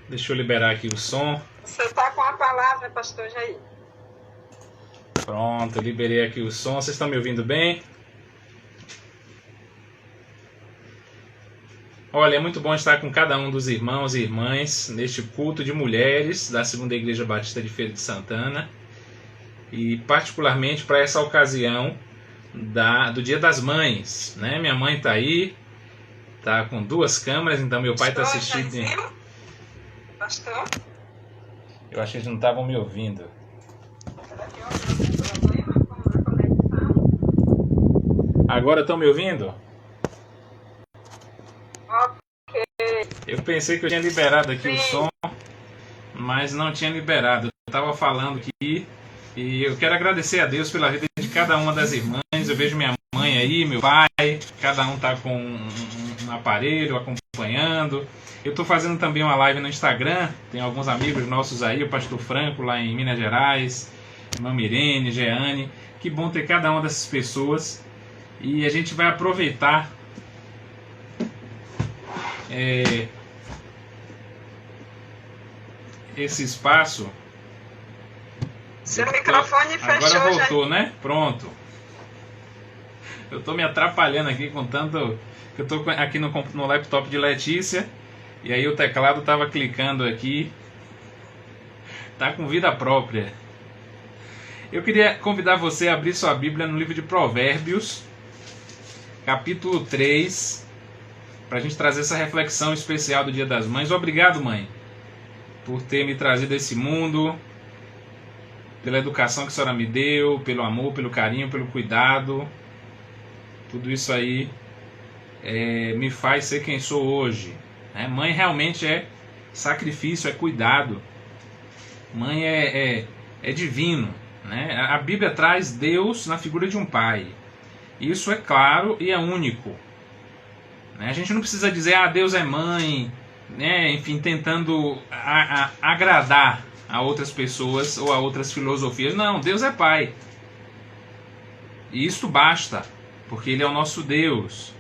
Deixa eu liberar aqui o som. Você está com a palavra, pastor Jair. Pronto, eu liberei aqui o som. Vocês estão me ouvindo bem? Olha, é muito bom estar com cada um dos irmãos e irmãs neste culto de mulheres da Segunda Igreja Batista de Feira de Santana. E particularmente para essa ocasião do Dia das Mães, né? Minha mãe está aí, está com 2 câmeras, então meu pai está assistindo. Pastor? Eu acho que eles não estavam me ouvindo. Agora estão me ouvindo? Ok. Eu pensei que eu tinha liberado aqui o som, mas não tinha liberado. Eu estava falando aqui e eu quero agradecer a Deus pela vida de cada uma das irmãs. Eu vejo minha mãe aí, meu pai, cada um está com um aparelho acompanhando. Eu estou fazendo também uma live no Instagram, tem alguns amigos nossos aí, o pastor Franco lá em Minas Gerais, irmã Mirene, Jeane. Que bom ter cada uma dessas pessoas e a gente vai aproveitar esse espaço. Seu microfone fechou. Agora voltou, né? Pronto. Eu estou me atrapalhando aqui com tanto que eu estou aqui no laptop de Letícia e aí o teclado estava clicando aqui. Tá com vida própria. Eu queria convidar você a abrir sua Bíblia no livro de Provérbios, capítulo 3, para a gente trazer essa reflexão especial do Dia das Mães. Obrigado, mãe, por ter me trazido a esse mundo, pela educação que a senhora me deu, pelo amor, pelo carinho, pelo cuidado. Tudo isso aí me faz ser quem sou hoje. Mãe realmente é sacrifício, é cuidado. Mãe é divino. Né? A Bíblia traz Deus na figura de um pai. Isso é claro e é único. A gente não precisa dizer, Deus é mãe, né? Enfim, tentando agradar a outras pessoas ou a outras filosofias. Não, Deus é pai. E isto basta, porque Ele é o nosso Deus.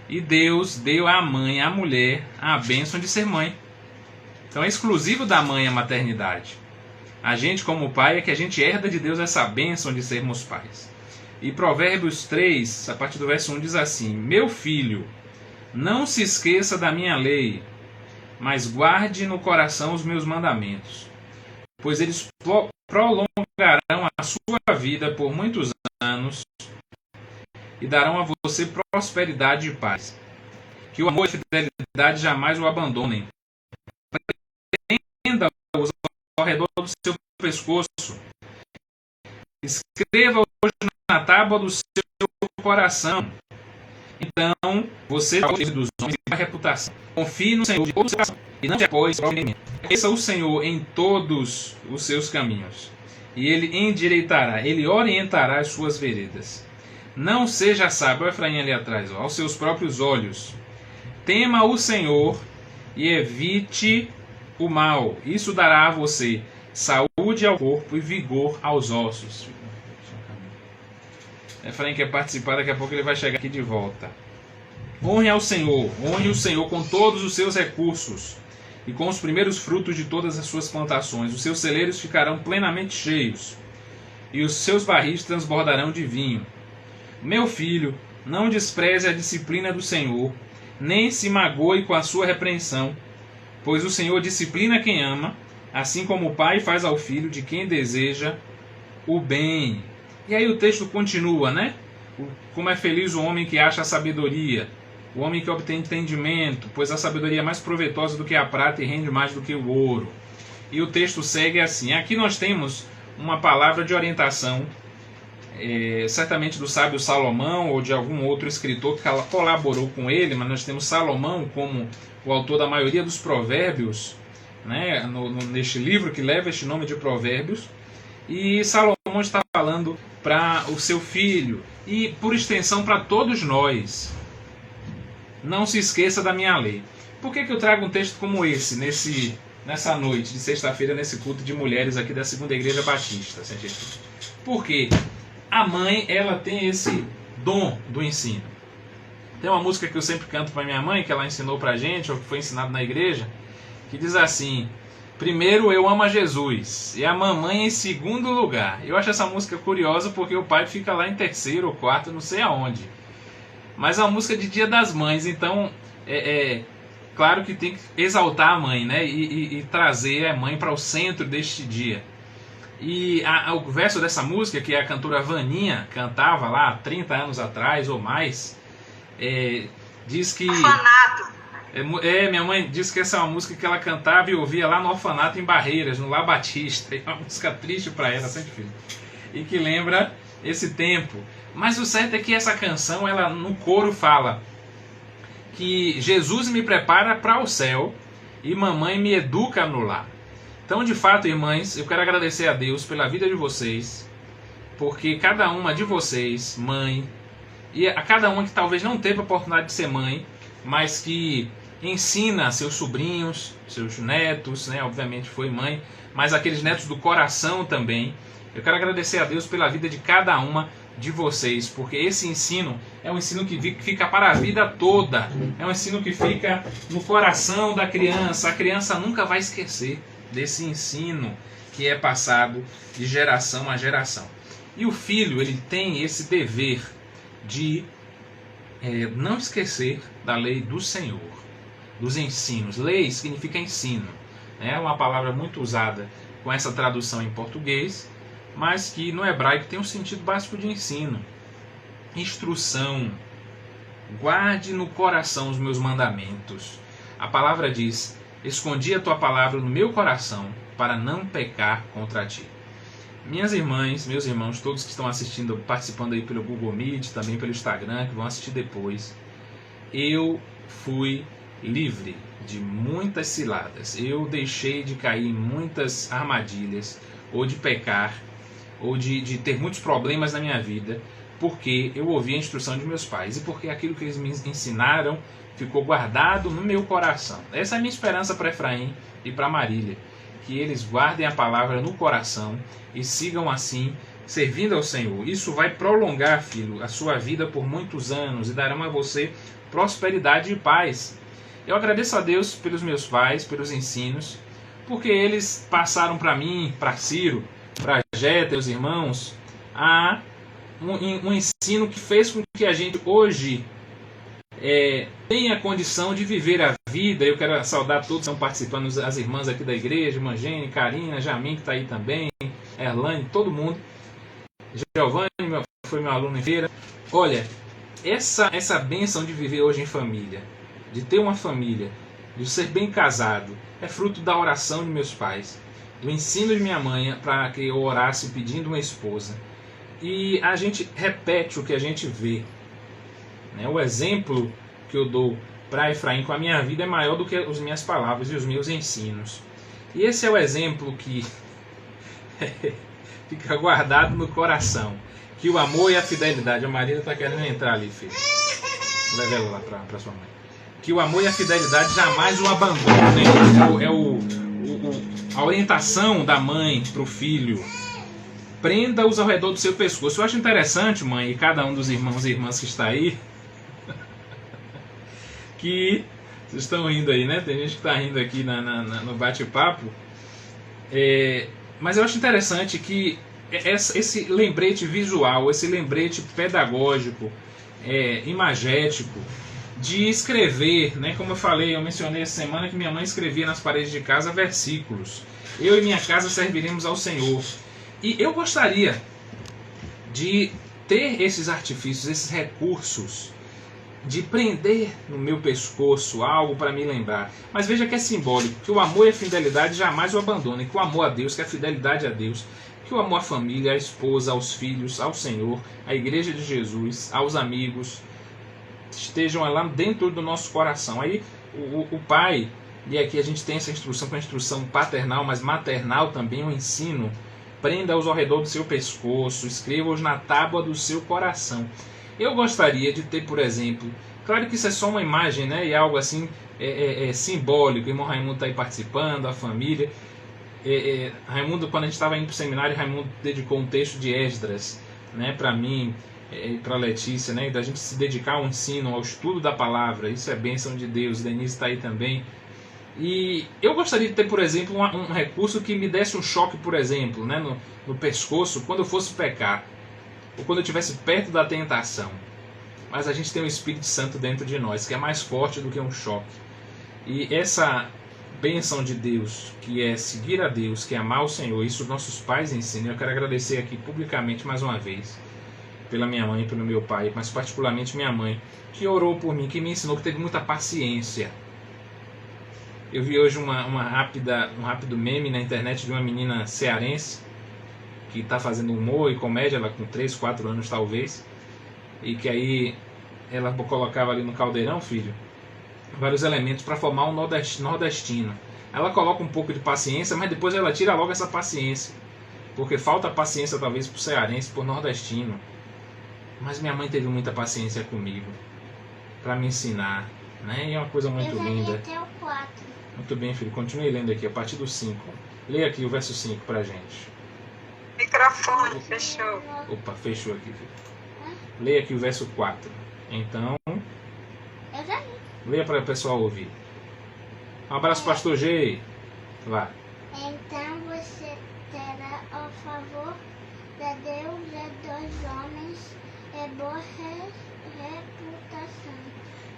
E Deus deu à mãe, à mulher, a bênção de ser mãe. Então é exclusivo da mãe a maternidade. A gente, como pai, é que a gente herda de Deus essa bênção de sermos pais. E Provérbios 3, a partir do verso 1, diz assim: Meu filho, não se esqueça da minha lei, mas guarde no coração os meus mandamentos, pois eles prolongarão a sua vida por muitos anos e darão a você prosperidade e paz. Que o amor e a fidelidade jamais o abandonem. Prenda-os ao redor do seu pescoço. Escreva hoje na tábua do seu coração. Então você será o dos homens e da reputação. Confie no Senhor de todo o seu coração e não te apoie sobre ele. Conheça o Senhor em todos os seus caminhos e Ele endireitará, Ele orientará as suas veredas. Não seja sábio, Efraim ali atrás, aos seus próprios olhos. Tema o Senhor e evite o mal. Isso dará a você saúde ao corpo e vigor aos ossos. Efraim quer participar, daqui a pouco ele vai chegar aqui de volta. Honre ao Senhor, honre o Senhor com todos os seus recursos e com os primeiros frutos de todas as suas plantações. Os seus celeiros ficarão plenamente cheios e os seus barris transbordarão de vinho. Meu filho, não despreze a disciplina do Senhor, nem se magoe com a sua repreensão, pois o Senhor disciplina quem ama, assim como o pai faz ao filho de quem deseja o bem. E aí o texto continua, né? Como é feliz o homem que acha a sabedoria, o homem que obtém entendimento, pois a sabedoria é mais proveitosa do que a prata e rende mais do que o ouro. E o texto segue assim. Aqui nós temos uma palavra de orientação, certamente do sábio Salomão ou de algum outro escritor que colaborou com ele, mas nós temos Salomão como o autor da maioria dos provérbios, né, neste livro que leva este nome de Provérbios. E Salomão está falando para o seu filho e, por extensão, para todos nós. Não se esqueça da minha lei. Por que eu trago um texto como esse nessa noite de sexta-feira, nesse culto de mulheres aqui da Segunda Igreja Batista? Porque a mãe, ela tem esse dom do ensino. Tem uma música que eu sempre canto para minha mãe, que ela ensinou para a gente, ou que foi ensinado na igreja, que diz assim: primeiro eu amo a Jesus e a mamãe em segundo lugar. Eu acho essa música curiosa porque o pai fica lá em terceiro ou quarto, não sei aonde. Mas é uma música de Dia das Mães, então claro que tem que exaltar a mãe, né? E trazer a mãe para o centro deste dia. E o verso dessa música, que a cantora Vaninha cantava lá há 30 anos atrás ou mais, diz que... Orfanato. Minha mãe disse que essa é uma música que ela cantava e ouvia lá no orfanato em Barreiras, no Lar Batista. É uma música triste para ela, sempre filho. E que lembra esse tempo. Mas o certo é que essa canção, ela no coro fala que Jesus me prepara para o céu e mamãe me educa no lar. Então, de fato, irmãs, eu quero agradecer a Deus pela vida de vocês, porque cada uma de vocês, mãe, e a cada uma que talvez não teve a oportunidade de ser mãe, mas que ensina seus sobrinhos, seus netos, né? Obviamente foi mãe, mas aqueles netos do coração também. Eu quero agradecer a Deus pela vida de cada uma de vocês, porque esse ensino é um ensino que fica para a vida toda, é um ensino que fica no coração da criança. A criança nunca vai esquecer desse ensino que é passado de geração a geração. E o filho, ele tem esse dever de não esquecer da lei do Senhor, dos ensinos. Lei significa ensino, é uma palavra muito usada com essa tradução em português, mas que no hebraico tem um sentido básico de ensino, instrução. Guarde no coração os meus mandamentos. A palavra diz: escondi a tua palavra no meu coração para não pecar contra ti. Minhas irmãs, meus irmãos, todos que estão assistindo, participando aí pelo Google Meet, também pelo Instagram, que vão assistir depois, eu fui livre de muitas ciladas. Eu deixei de cair em muitas armadilhas, ou de pecar, ou de ter muitos problemas na minha vida, porque eu ouvi a instrução de meus pais e porque aquilo que eles me ensinaram ficou guardado no meu coração. Essa é a minha esperança para Efraim e para Marília, que eles guardem a palavra no coração e sigam assim, servindo ao Senhor. Isso vai prolongar, filho, a sua vida por muitos anos e darão a você prosperidade e paz. Eu agradeço a Deus pelos meus pais, pelos ensinos, porque eles passaram para mim, para Ciro, para Jéter, os irmãos, um ensino que fez com que a gente hoje tenha condição de viver a vida. Eu quero saudar todos que estão participando, as irmãs aqui da igreja, Mangene, Karina, Jamin, que está aí também, Erlane, todo mundo. Giovanni foi meu aluno em feira. Olha, essa bênção de viver hoje em família, de ter uma família, de ser bem casado, é fruto da oração de meus pais, do ensino de minha mãe para que eu orasse pedindo uma esposa. E a gente repete o que a gente vê, né? O exemplo que eu dou para Efraim com a minha vida é maior do que as minhas palavras e os meus ensinos. E esse é o exemplo que fica guardado no coração. Que o amor e a fidelidade... A Maria está querendo entrar ali, filho. Leva ela lá para sua mãe. Que o amor e a fidelidade jamais o abandonem. A orientação da mãe para o filho. Prenda-os ao redor do seu pescoço. Eu acho interessante, mãe, e cada um dos irmãos e irmãs que está aí, que vocês estão rindo aí, né? Tem gente que está rindo aqui no bate-papo. Mas eu acho interessante que esse lembrete visual, esse lembrete pedagógico, imagético, de escrever, né? Como eu falei, eu mencionei essa semana que minha mãe escrevia nas paredes de casa versículos. Eu e minha casa serviremos ao Senhor. E eu gostaria de ter esses artifícios, esses recursos, de prender no meu pescoço algo para me lembrar. Mas veja que é simbólico, que o amor e a fidelidade jamais o abandonem, que o amor a Deus, que a fidelidade a Deus, que o amor à família, à esposa, aos filhos, ao Senhor, à igreja de Jesus, aos amigos, estejam lá dentro do nosso coração. Aí o pai, e aqui a gente tem essa instrução, que é uma instrução paternal, mas maternal também, um ensino. Prenda-os ao redor do seu pescoço, escreva-os na tábua do seu coração. Eu gostaria de ter, por exemplo, claro que isso é só uma imagem, né? E algo assim simbólico. O irmão Raimundo está aí participando, a família. Raimundo, quando a gente estava indo para o seminário, Raimundo dedicou um texto de Esdras, né, para mim e para a Letícia, né, da gente se dedicar ao ensino, ao estudo da palavra. Isso é bênção de Deus. Denise está aí também. E eu gostaria de ter, por exemplo, um recurso que me desse um choque, por exemplo, né, no pescoço, quando eu fosse pecar, ou quando eu estivesse perto da tentação. Mas a gente tem o Espírito Santo dentro de nós, que é mais forte do que um choque. E essa bênção de Deus, que é seguir a Deus, que é amar o Senhor, isso nossos pais ensinam. Eu quero agradecer aqui publicamente mais uma vez pela minha mãe, pelo meu pai, mas particularmente minha mãe, que orou por mim, que me ensinou, que teve muita paciência. Eu vi hoje um rápido meme na internet de uma menina cearense que está fazendo humor e comédia, ela com 3, 4 anos talvez, e que aí ela colocava ali no caldeirão, filho, vários elementos para formar um nordestino. Ela coloca um pouco de paciência, mas depois ela tira logo essa paciência, porque falta paciência talvez por cearense, por nordestino. Mas minha mãe teve muita paciência comigo para me ensinar, né? E é uma coisa muito linda. Até o 4. Muito bem, filho, continue lendo aqui a partir do 5. Leia aqui o verso 5 pra gente. Microfone, fechou. Opa, fechou aqui, filho. Leia aqui o verso 4. Então, Eu já li. leia para o pessoal ouvir. Um abraço, pastor G. Vá. Então você terá ao favor de Deus e dos homens e boa reputação.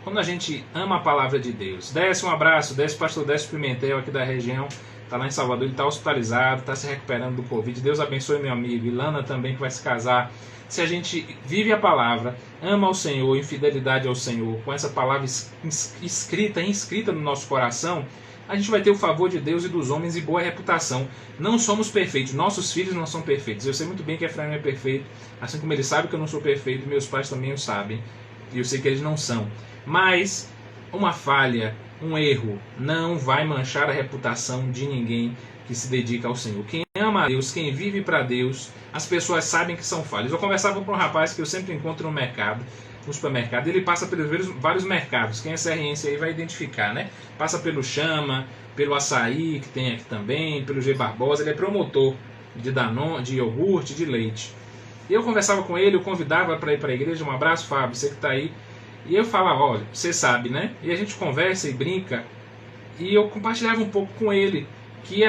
Quando a gente ama a palavra de Deus, desce um abraço, desce pastor Décio Pimentel aqui da região, está lá em Salvador, ele está hospitalizado, está se recuperando do Covid. Deus abençoe meu amigo. Ilana também, que vai se casar. Se a gente vive a palavra, ama ao Senhor, em fidelidade ao Senhor, com essa palavra inscrita no nosso coração, a gente vai ter o favor de Deus e dos homens e boa reputação. Não somos perfeitos, nossos filhos não são perfeitos. Eu sei muito bem que Efraim é perfeito, assim como ele sabe que eu não sou perfeito, meus pais também o sabem, e eu sei que eles não são. Mas uma falha, um erro, não vai manchar a reputação de ninguém que se dedica ao Senhor. Quem ama a Deus, quem vive para Deus, as pessoas sabem que são falhas. Eu conversava com um rapaz que eu sempre encontro no supermercado, ele passa pelos vários mercados. Quem é cearense aí vai identificar, né? Passa pelo Chama, pelo Açaí, que tem aqui também, pelo G Barbosa. Ele é promotor de Danone, de iogurte, de leite. E eu conversava com ele, eu convidava para ir para a igreja. Um abraço, Fábio, você que está aí. E eu falava, olha, você sabe, né? E a gente conversa e brinca. E eu compartilhava um pouco com ele que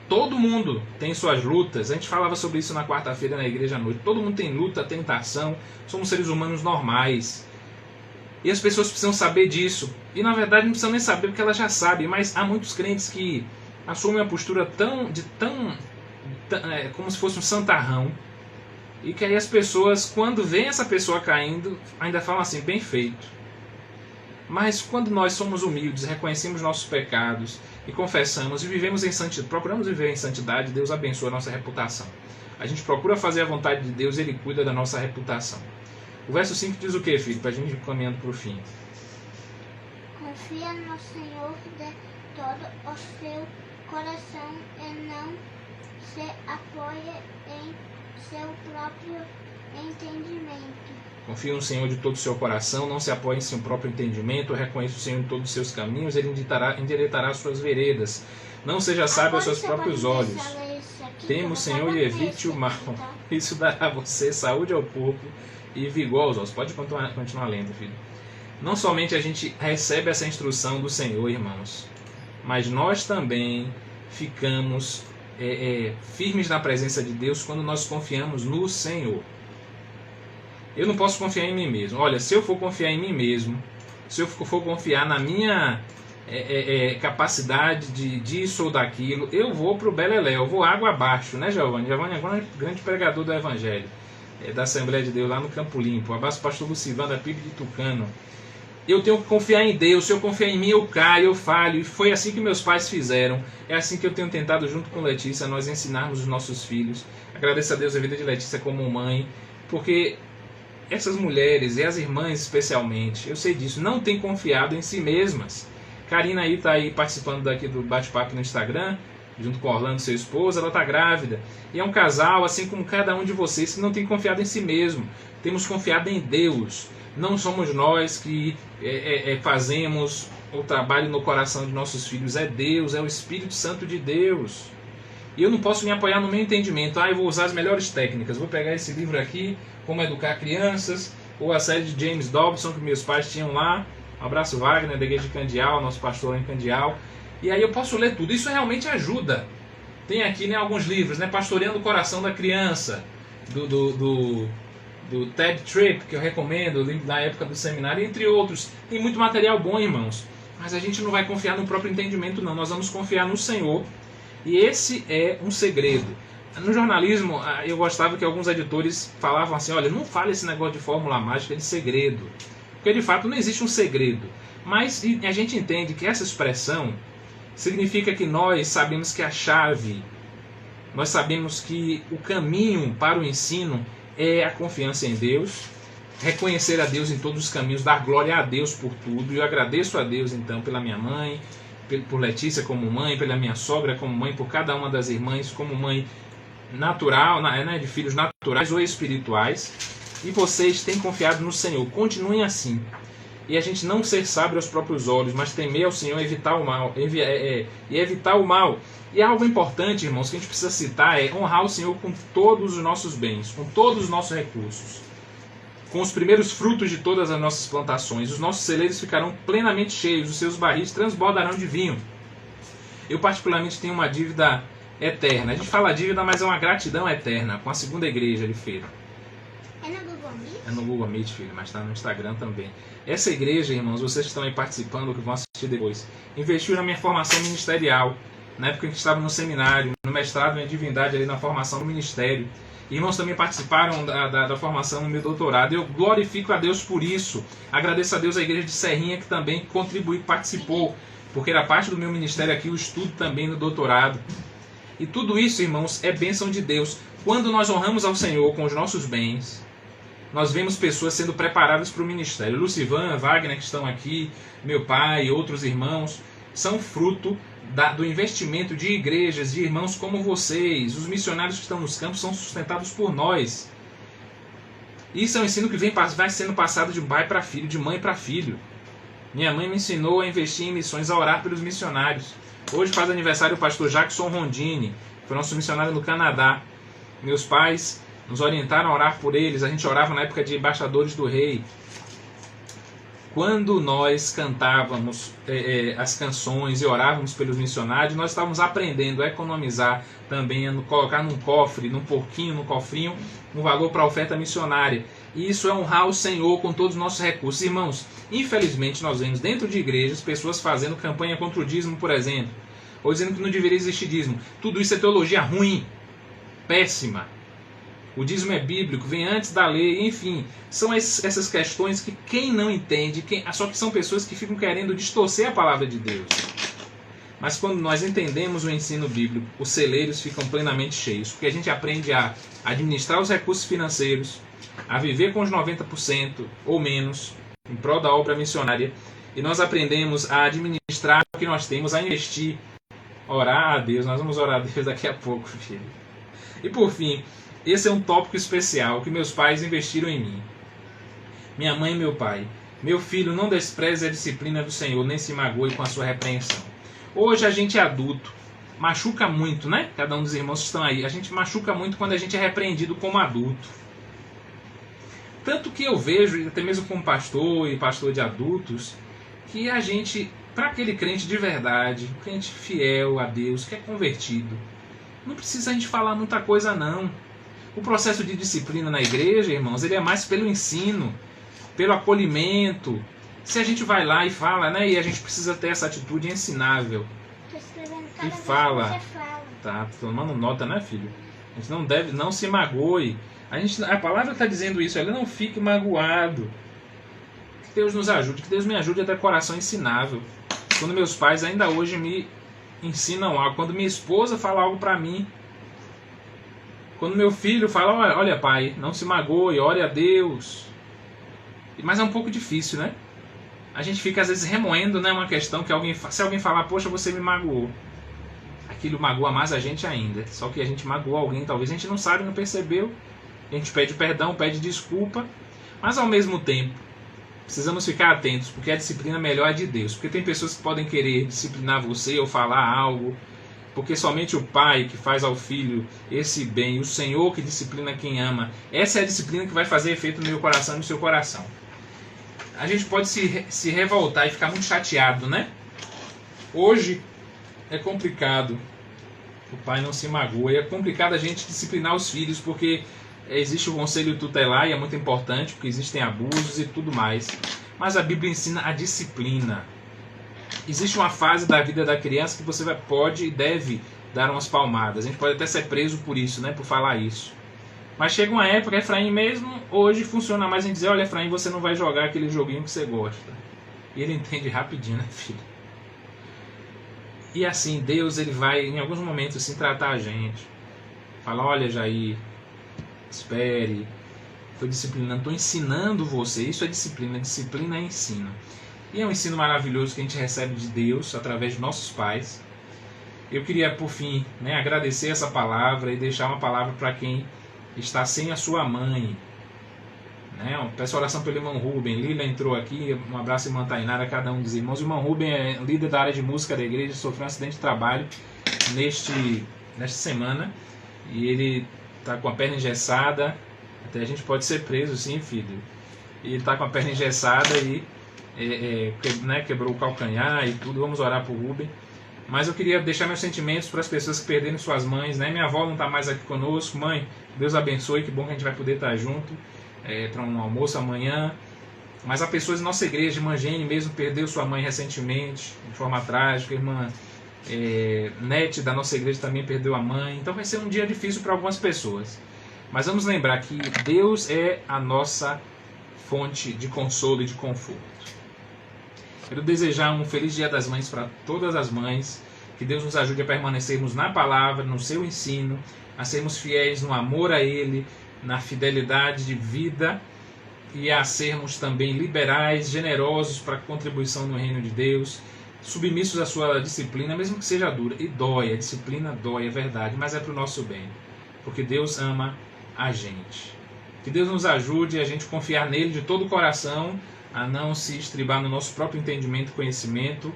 todo mundo tem suas lutas. A gente falava sobre isso na quarta-feira na igreja à noite. Todo mundo tem luta, tentação. Somos seres humanos normais. E as pessoas precisam saber disso. E na verdade não precisam nem saber porque elas já sabem. Mas há muitos crentes que assumem uma postura como se fosse um santarrão. E que aí as pessoas, quando veem essa pessoa caindo, ainda falam assim, bem feito. Mas quando nós somos humildes, reconhecemos nossos pecados e confessamos e vivemos em santidade, procuramos viver em santidade, Deus abençoa a nossa reputação. A gente procura fazer a vontade de Deus e Ele cuida da nossa reputação. O verso 5 diz o que, filho? Para a gente ir caminhando para o fim. Confia no Senhor de todo o seu coração e não se apoie em seu próprio entendimento. Confie no Senhor de todo o seu coração, não se apoie em seu próprio entendimento, reconheça o Senhor em todos os seus caminhos, Ele endireitará as suas veredas. Não seja sábio aos seus próprios olhos. Teme o Senhor e evite o mal. Isso dará a você saúde ao corpo e vigor aos ossos. Pode continuar lendo, filho. Não somente a gente recebe essa instrução do Senhor, irmãos, mas nós também ficamos firmes na presença de Deus quando nós confiamos no Senhor. Eu não posso confiar em mim mesmo. Olha, se eu for confiar em mim mesmo, se eu for confiar na minha capacidade disso ou daquilo, eu vou para o beleléu, eu vou água abaixo, né, Giovanni? Giovanni é um grande pregador do Evangelho, da Assembleia de Deus lá no Campo Limpo. Abraço pastor Lucivan da PIB de Tucano. Eu tenho que confiar em Deus. Se eu confiar em mim, eu caio, eu falho. E foi assim que meus pais fizeram. É assim que eu tenho tentado, junto com Letícia, nós ensinarmos os nossos filhos. Agradeço a Deus a vida de Letícia como mãe, porque essas mulheres, e as irmãs especialmente, eu sei disso, não têm confiado em si mesmas. Karina aí está aí participando daqui do bate-papo no Instagram, junto com Orlando, seu esposo. Ela está grávida. E é um casal, assim como cada um de vocês, que não tem confiado em si mesmo. Temos confiado em Deus. Não somos nós que fazemos o trabalho no coração de nossos filhos. É Deus, é o Espírito Santo de Deus. E eu não posso me apoiar no meu entendimento. Eu vou usar as melhores técnicas. Vou pegar esse livro aqui, Como Educar Crianças, ou a série de James Dobson, que meus pais tinham lá, Um abraço, Wagner, da igreja de Candial, nosso pastor lá em Candial. E aí eu posso ler tudo. Isso realmente ajuda. Tem aqui, né, alguns livros, né, Pastoreando o Coração da Criança, do Ted Tripp, que eu recomendo, o livro da época do seminário, entre outros. Tem muito material bom, irmãos. Mas a gente não vai confiar no próprio entendimento, não. Nós vamos confiar no Senhor. E esse é um segredo. No jornalismo, eu gostava que alguns editores falavam assim, olha, não fale esse negócio de fórmula mágica de segredo. Porque, de fato, não existe um segredo. Mas a gente entende que essa expressão significa que nós sabemos que a chave, nós sabemos que o caminho para o ensino é a confiança em Deus, reconhecer a Deus em todos os caminhos, dar glória a Deus por tudo. E eu agradeço a Deus, então, pela minha mãe, por Letícia como mãe, pela minha sogra como mãe, por cada uma das irmãs como mãe natural, né, de filhos naturais ou espirituais. E vocês têm confiado no Senhor. Continuem assim. E a gente não ser sábio aos próprios olhos, mas temer ao Senhor e evitar o mal. Evitar o mal. E algo importante, irmãos, que a gente precisa citar é honrar o Senhor com todos os nossos bens, com todos os nossos recursos, com os primeiros frutos de todas as nossas plantações. Os nossos celeiros ficarão plenamente cheios, os seus barris transbordarão de vinho. Eu particularmente tenho uma dívida eterna. A gente fala dívida, mas é uma gratidão eterna com a segunda igreja de Feira. É no Google Meet? É no Google Meet, filho, mas está no Instagram também. Essa igreja, irmãos, vocês que estão aí participando, que vão assistir depois, investiu na minha formação ministerial, na época que estava no seminário, no mestrado em divindade, ali na formação do ministério. Irmãos também participaram da formação no meu doutorado. Eu glorifico a Deus por isso. Agradeço a Deus a igreja de Serrinha, que também contribuiu, participou, porque era parte do meu ministério aqui, o estudo também no doutorado. E tudo isso, irmãos, é bênção de Deus. Quando nós honramos ao Senhor com os nossos bens, nós vemos pessoas sendo preparadas para o ministério. Lucivan, Wagner, que estão aqui, meu pai e outros irmãos, são fruto do investimento de igrejas, de irmãos como vocês. Os missionários que estão nos campos são sustentados por nós. Isso é um ensino que vai sendo passado de pai para filho, de mãe para filho. Minha mãe me ensinou a investir em missões, a orar pelos missionários. Hoje faz aniversário o pastor Jackson Rondini, que foi nosso missionário no Canadá. Meus pais nos orientaram a orar por eles. A gente orava na época de embaixadores do rei. Quando nós cantávamos as canções e orávamos pelos missionários, nós estávamos aprendendo a economizar também, a colocar num cofre, num porquinho, num cofrinho, um valor para a oferta missionária. E isso é honrar o Senhor com todos os nossos recursos. Irmãos, infelizmente nós vemos dentro de igrejas pessoas fazendo campanha contra o dízimo, por exemplo, ou dizendo que não deveria existir dízimo. Tudo isso é teologia ruim, péssima. O dízimo é bíblico, vem antes da lei, enfim. São essas questões que quem não entende, só que são pessoas que ficam querendo distorcer a palavra de Deus. Mas quando nós entendemos o ensino bíblico, os celeiros ficam plenamente cheios, porque a gente aprende a administrar os recursos financeiros, a viver com os 90% ou menos, em prol da obra missionária, e nós aprendemos a administrar o que nós temos, a investir, orar a Deus. Nós vamos orar a Deus daqui a pouco, filho. E por fim, esse é um tópico especial que meus pais investiram em mim. Minha mãe e meu pai. Meu filho, não despreze a disciplina do Senhor, nem se magoe com a sua repreensão. Hoje a gente é adulto. Machuca muito, né? Cada um dos irmãos que estão aí. A gente machuca muito quando a gente é repreendido como adulto. Tanto que eu vejo, até mesmo como pastor e pastor de adultos, que a gente, para aquele crente de verdade, crente fiel a Deus, que é convertido, não precisa a gente falar muita coisa não. O processo de disciplina na igreja, irmãos, ele é mais pelo ensino, pelo acolhimento. Se a gente vai lá e fala, né, e a gente precisa ter essa atitude ensinável. Tô escrevendo cada E vez fala. que você fala. Tá tomando nota, né, filho? A gente não se magoe. A palavra está dizendo isso, ela não fique magoado. Que Deus nos ajude, que Deus me ajude a ter coração ensinável. Quando meus pais ainda hoje me ensinam algo, quando minha esposa fala algo para mim, quando meu filho fala, olha pai, não se magoe, ore a Deus. Mas é um pouco difícil, né? A gente fica às vezes remoendo, né, uma questão que se alguém falar, poxa, você me magoou. Aquilo magoa mais a gente ainda. Só que a gente magoou alguém, talvez a gente não sabe, não percebeu. A gente pede perdão, pede desculpa. Mas ao mesmo tempo, precisamos ficar atentos, porque a disciplina melhor é de Deus. Porque tem pessoas que podem querer disciplinar você ou falar algo, porque somente o pai que faz ao filho esse bem, o Senhor que disciplina quem ama, essa é a disciplina que vai fazer efeito no meu coração e no seu coração. a gente pode se revoltar e ficar muito chateado, né? Hoje é complicado. O pai não se magoa. É complicado a gente disciplinar os filhos, porque existe o conselho tutelar e é muito importante, porque existem abusos e tudo mais. Mas a Bíblia ensina a disciplina. Existe uma fase da vida da criança que você pode e deve dar umas palmadas. A gente pode até ser preso por isso, né? Por falar isso. Mas chega uma época, Efraim mesmo, hoje funciona mais em dizer, olha Efraim, você não vai jogar aquele joguinho que você gosta. E ele entende rapidinho, né, filho? E assim, Deus ele vai em alguns momentos assim tratar a gente. Fala, olha Jair, espere, estou disciplinando, estou ensinando você. Isso é disciplina, disciplina é ensino. E é um ensino maravilhoso que a gente recebe de Deus através de nossos pais. Eu queria, por fim, né, agradecer essa palavra e deixar uma palavra para quem está sem a sua mãe. Peço oração pelo irmão Rubem. Lila entrou aqui, um abraço irmã Tainara, cada um dos irmãos. O irmão Rubem é líder da área de música da igreja, sofreu um acidente de trabalho nesta semana e ele está com a perna engessada. Até a gente pode ser preso, sim, filho. E ele está com a perna engessada e quebrou o calcanhar e tudo. Vamos orar por Rubem. Mas eu queria deixar meus sentimentos para as pessoas que perderam suas mães, né? Minha avó não está mais aqui conosco. Mãe, Deus abençoe, que bom que a gente vai poder estar junto para um almoço amanhã. Mas há pessoas em nossa igreja, irmã Gene mesmo perdeu sua mãe recentemente, de forma trágica. Irmã Nete da nossa igreja também perdeu a mãe. Então vai ser um dia difícil para algumas pessoas. Mas vamos lembrar que Deus é a nossa fonte de consolo e de conforto. Quero desejar um feliz Dia das Mães para todas as mães. Que Deus nos ajude a permanecermos na palavra, no seu ensino, a sermos fiéis no amor a Ele, na fidelidade de vida e a sermos também liberais, generosos para a contribuição no reino de Deus, submissos à sua disciplina, mesmo que seja dura. E dói, a disciplina dói, é verdade, mas é para o nosso bem, porque Deus ama a gente. Que Deus nos ajude a gente confiar nele de todo o coração, a não se estribar no nosso próprio entendimento e conhecimento.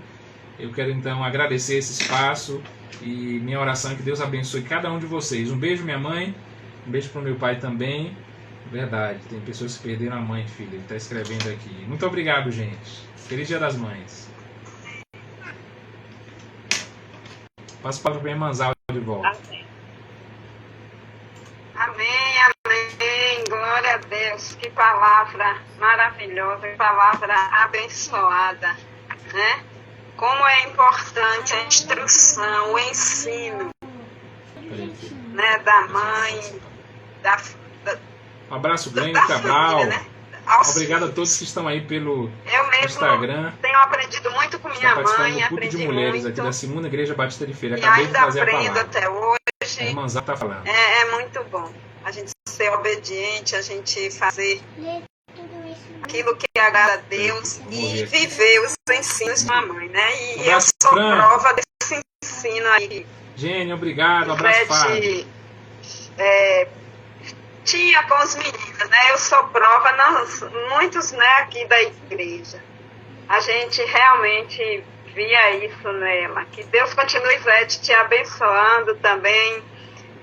Eu quero então agradecer esse espaço e minha oração é que Deus abençoe cada um de vocês. Um beijo, minha mãe, um beijo para o meu pai também. Verdade, tem pessoas que perderam a mãe, filho. Ele está escrevendo aqui. Muito obrigado, gente. Feliz Dia das Mães. Passo para o minha Manzal de volta. Amém, amém. Glória a Deus. Que palavra maravilhosa, que palavra abençoada, né? Como é importante a instrução, o ensino, né, da mãe, um abraço grande, Cabral. Família, né? Obrigado a todos que estão aí pelo Eu mesmo Instagram. Tenho aprendido muito com minha mãe, do culto de mulheres muito, aqui da Segunda Igreja Batista de Feira. E Acabei de ainda fazer a aprendo palavra. até hoje. A irmã Zá tá falando. É muito bom a gente ser obediente, a gente fazer aquilo que agrada a Deus e viver os ensinos da mãe, né? E eu sou prova desse ensino aí. Gênio, obrigado, abraço, Fábio. Tinha com os meninos, né? Eu sou prova, muitos, né, aqui da igreja. A gente realmente via isso nela. Que Deus continue, Zé, te abençoando também.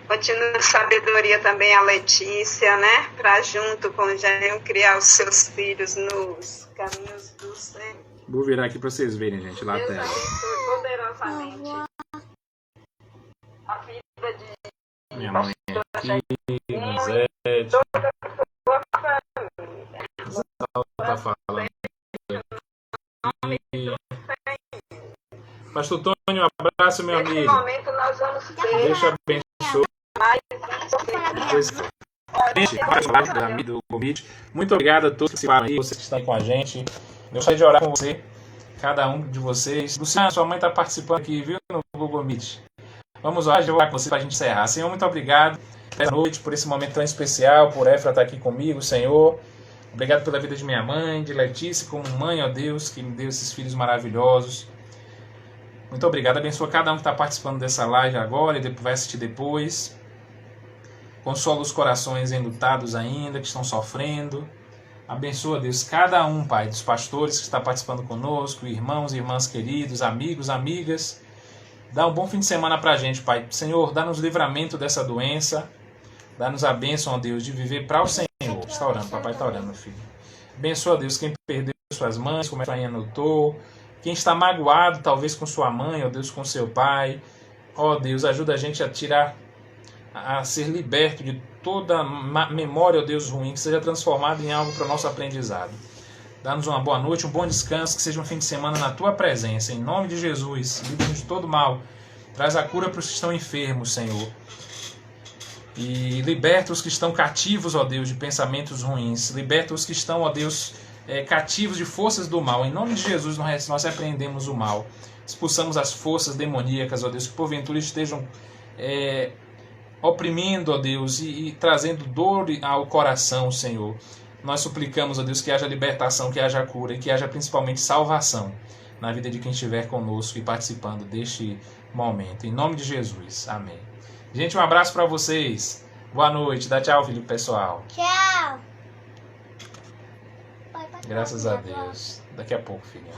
Continue sabedoria também a Letícia, né? Para junto com o Jânio criar os seus filhos nos caminhos do Senhor. Vou virar aqui para vocês verem, gente, lá Deus atrás. abençoe poderosamente a vida de Minha mãe aqui, Zé. toda a sua família. Tá falando aqui. Pastor Tônio, um abraço, meu Nesse amigo. momento nós vamos ter Deus abençoe. Do convite. Muito obrigado a todos que participaram aí, vocês que estão aí com a gente. Eu gostaria de orar com você, cada um de vocês. Luciana, sua mãe está participando aqui, viu, no Google Meet. Vamos orar, eu vou orar com você para a gente encerrar. Senhor, muito obrigado essa noite, por esse momento tão especial, por Efra estar aqui comigo, Senhor. Obrigado pela vida de minha mãe, de Letícia, como mãe, ó Deus, que me deu esses filhos maravilhosos. Muito obrigado. Abençoa cada um que está participando dessa live agora e vai assistir depois. Consola os corações enlutados ainda, que estão sofrendo. Abençoa, Deus, cada um, Pai, dos pastores que está participando conosco, irmãos e irmãs queridos, amigos, amigas. Dá um bom fim de semana para a gente, Pai. Senhor, dá-nos livramento dessa doença. Dá-nos a bênção, ó Deus, de viver para o Senhor. Está orando, papai está orando, filho. Abençoa, Deus, quem perdeu suas mães, como a Rainha anotou. Quem está magoado, talvez com sua mãe, ó Deus, com seu pai. Ó Deus, ajuda a gente a tirar, a ser liberto de toda memória, ó Deus, ruim, que seja transformada em algo para o nosso aprendizado. Dá-nos uma boa noite, um bom descanso, que seja um fim de semana na Tua presença. Em nome de Jesus, livra-nos de todo mal. Traz a cura para os que estão enfermos, Senhor. E liberta os que estão cativos, ó Deus, de pensamentos ruins. Liberta os que estão, ó Deus, cativos de forças do mal. Em nome de Jesus, nós repreendemos o mal. Expulsamos as forças demoníacas, ó Deus, que porventura estejam oprimindo, ó Deus, e trazendo dor ao coração, Senhor. Nós suplicamos, ó Deus, que haja libertação, que haja cura e que haja principalmente salvação na vida de quem estiver conosco e participando deste momento. Em nome de Jesus. Amém. Gente, um abraço para vocês. Boa noite. Dá tchau, filho pessoal. Tchau. Graças a Deus. Daqui a pouco, filha.